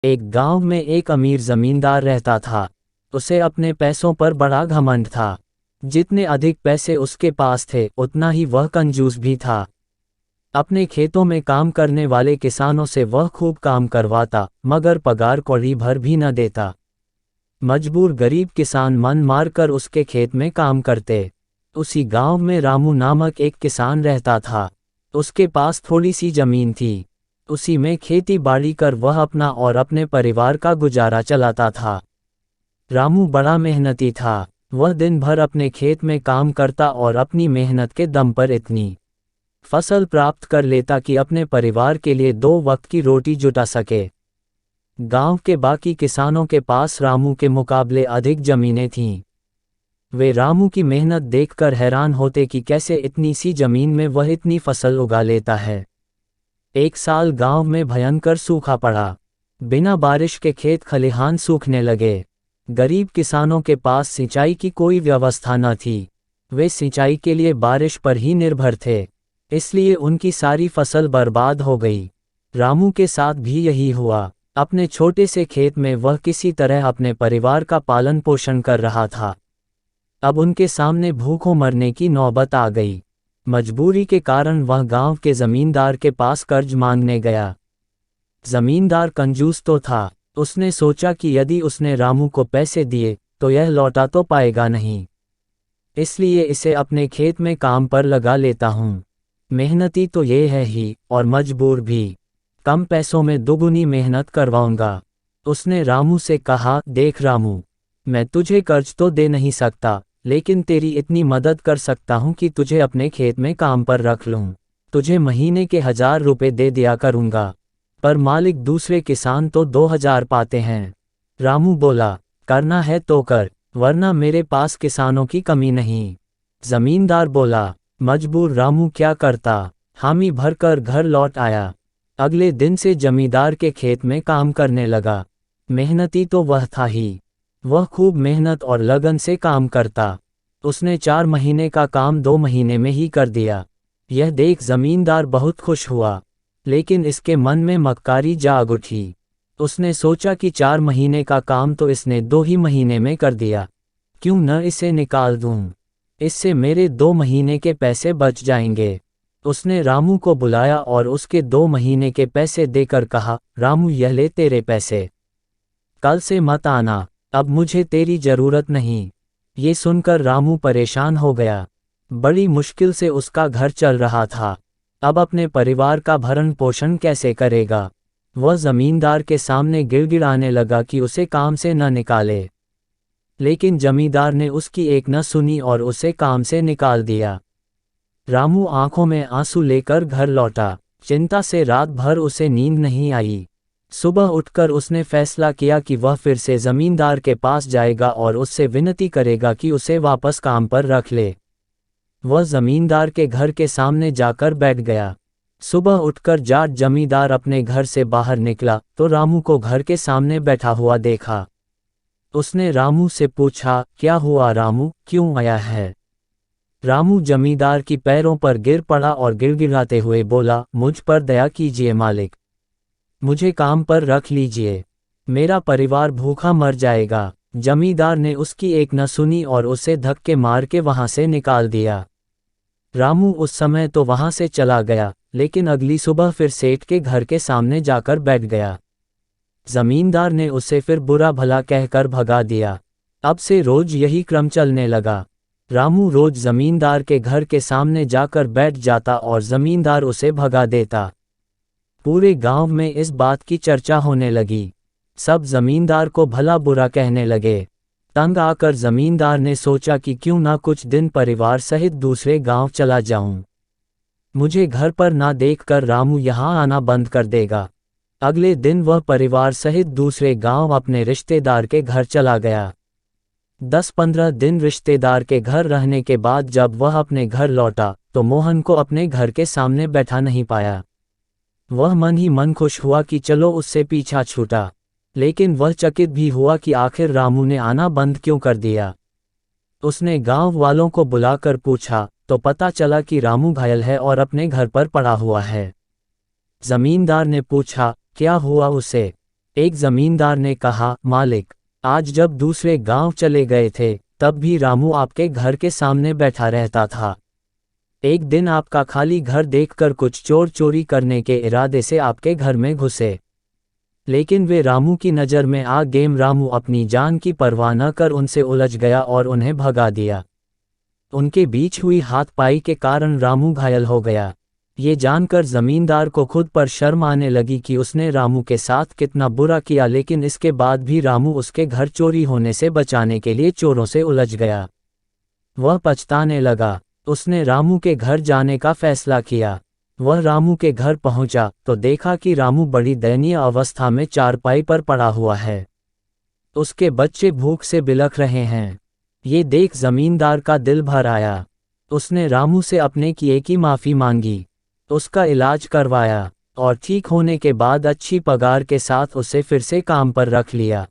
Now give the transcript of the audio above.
एक गांव में एक अमीर जमींदार रहता था। उसे अपने पैसों पर बड़ा घमंड था। जितने अधिक पैसे उसके पास थे उतना ही वह कंजूस भी था। अपने खेतों में काम करने वाले किसानों से वह खूब काम करवाता, मगर पगार कौड़ी भर भी न देता। मजबूर गरीब किसान मन मारकर उसके खेत में काम करते। उसी गांव में रामू नामक एक किसान रहता था। उसके पास थोड़ी सी जमीन थी। उसी में खेती बाड़ी कर वह अपना और अपने परिवार का गुजारा चलाता था। रामू बड़ा मेहनती था। वह दिन भर अपने खेत में काम करता और अपनी मेहनत के दम पर इतनी फसल प्राप्त कर लेता कि अपने परिवार के लिए 2 वक्त की रोटी जुटा सके। गांव के बाकी किसानों के पास रामू के मुकाबले अधिक जमीनें थीं। वे रामू की मेहनत देखकर हैरान होते कि कैसे इतनी सी जमीन में वह इतनी फसल उगा लेता है। एक साल गांव में भयंकर सूखा पड़ा। बिना बारिश के खेत खलिहान सूखने लगे। गरीब किसानों के पास सिंचाई की कोई व्यवस्था न थी। वे सिंचाई के लिए बारिश पर ही निर्भर थे, इसलिए उनकी सारी फसल बर्बाद हो गई। रामू के साथ भी यही हुआ। अपने छोटे से खेत में वह किसी तरह अपने परिवार का पालन पोषण कर रहा था। अब उनके सामने भूखों मरने की नौबत आ गई। मजबूरी के कारण वह गांव के जमींदार के पास कर्ज मांगने गया। जमींदार कंजूस तो था। उसने सोचा कि यदि उसने रामू को पैसे दिए तो यह लौटा तो पाएगा नहीं, इसलिए इसे अपने खेत में काम पर लगा लेता हूँ। मेहनती तो ये है ही और मजबूर भी। कम पैसों में दुगुनी मेहनत करवाऊंगा। उसने रामू से कहा, देख रामू, मैं तुझे कर्ज तो दे नहीं सकता, लेकिन तेरी इतनी मदद कर सकता हूँ कि तुझे अपने खेत में काम पर रख लूँ। तुझे महीने के 1000 रुपये दे दिया करूँगा, पर मालिक दूसरे किसान तो 2000 पाते हैं। रामू बोला, करना है तो कर, वरना मेरे पास किसानों की कमी नहीं। जमींदार बोला। मजबूर रामू क्या करता, हामी भरकर घर लौट आया। अगले दिन से जमींदार के खेत में काम करने लगा। मेहनती तो वह था ही। वह खूब मेहनत और लगन से काम करता। उसने 4 महीने का काम 2 महीने में ही कर दिया। यह देख जमींदार बहुत खुश हुआ, लेकिन इसके मन में मक्कारी जाग उठी। उसने सोचा कि 4 महीने का काम तो इसने 2 ही महीने में कर दिया, क्यों न इसे निकाल दूं। इससे मेरे 2 महीने के पैसे बच जाएंगे। उसने रामू को बुलाया और उसके 2 महीने के पैसे देकर कहा, रामू यह ले तेरे पैसे, कल से मत आना, अब मुझे तेरी जरूरत नहीं। ये सुनकर रामू परेशान हो गया। बड़ी मुश्किल से उसका घर चल रहा था। अब अपने परिवार का भरण पोषण कैसे करेगा। वह जमींदार के सामने गिड़गिड़ाने लगा कि उसे काम से न निकाले, लेकिन जमींदार ने उसकी एक न सुनी और उसे काम से निकाल दिया। रामू आंखों में आंसू लेकर घर लौटा। चिंता से रात भर उसे नींद नहीं आई। सुबह उठकर उसने फैसला किया कि वह फिर से जमींदार के पास जाएगा और उससे विनती करेगा कि उसे वापस काम पर रख ले। वह जमींदार के घर के सामने जाकर बैठ गया। सुबह उठकर जाट जमींदार अपने घर से बाहर निकला तो रामू को घर के सामने बैठा हुआ देखा। उसने रामू से पूछा, क्या हुआ रामू, क्यों आया है। रामू जमींदार की पैरों पर गिर पड़ा और गिड़गिड़ाते हुए बोला, मुझ पर दया कीजिए मालिक, मुझे काम पर रख लीजिए, मेरा परिवार भूखा मर जाएगा। जमींदार ने उसकी एक न सुनी और उसे धक्के मार के वहां से निकाल दिया। रामू उस समय तो वहां से चला गया, लेकिन अगली सुबह फिर सेठ के घर के सामने जाकर बैठ गया। जमींदार ने उसे फिर बुरा भला कहकर भगा दिया। अब से रोज यही क्रम चलने लगा। रामू रोज जमींदार के घर के सामने जाकर बैठ जाता और जमींदार उसे भगा देता। पूरे गांव में इस बात की चर्चा होने लगी। सब जमींदार को भला बुरा कहने लगे। तंग आकर जमींदार ने सोचा कि क्यों ना कुछ दिन परिवार सहित दूसरे गांव चला जाऊं। मुझे घर पर ना देखकर रामू यहां आना बंद कर देगा। अगले दिन वह परिवार सहित दूसरे गांव अपने रिश्तेदार के घर चला गया। 10-15 दिन रिश्तेदार के घर रहने के बाद जब वह अपने घर लौटा तो मोहन को अपने घर के सामने बैठा नहीं पाया। वह मन ही मन खुश हुआ कि चलो उससे पीछा छूटा, लेकिन वह चकित भी हुआ कि आखिर रामू ने आना बंद क्यों कर दिया। उसने गांव वालों को बुलाकर पूछा तो पता चला कि रामू घायल है और अपने घर पर पड़ा हुआ है। जमींदार ने पूछा, क्या हुआ उसे। एक जमींदार ने कहा, मालिक, आज जब दूसरे गांव चले गए थे, तब भी रामू आपके घर के सामने बैठा रहता था। एक दिन आपका खाली घर देखकर कुछ चोर चोरी करने के इरादे से आपके घर में घुसे, लेकिन वे रामू की नज़र में आ गए। रामू अपनी जान की परवाह न कर उनसे उलझ गया और उन्हें भगा दिया। उनके बीच हुई हाथापाई के कारण रामू घायल हो गया। ये जानकर जमींदार को खुद पर शर्म आने लगी कि उसने रामू के साथ कितना बुरा किया, लेकिन इसके बाद भी रामू उसके घर चोरी होने से बचाने के लिए चोरों से उलझ गया। वह पछताने लगा। उसने रामू के घर जाने का फैसला किया। वह रामू के घर पहुंचा तो देखा कि रामू बड़ी दयनीय अवस्था में चारपाई पर पड़ा हुआ है। उसके बच्चे भूख से बिलख रहे हैं। ये देख जमींदार का दिल भर आया। उसने रामू से अपने किए की माफ़ी मांगी, उसका इलाज करवाया और ठीक होने के बाद अच्छी पगार के साथ उसे फिर से काम पर रख लिया।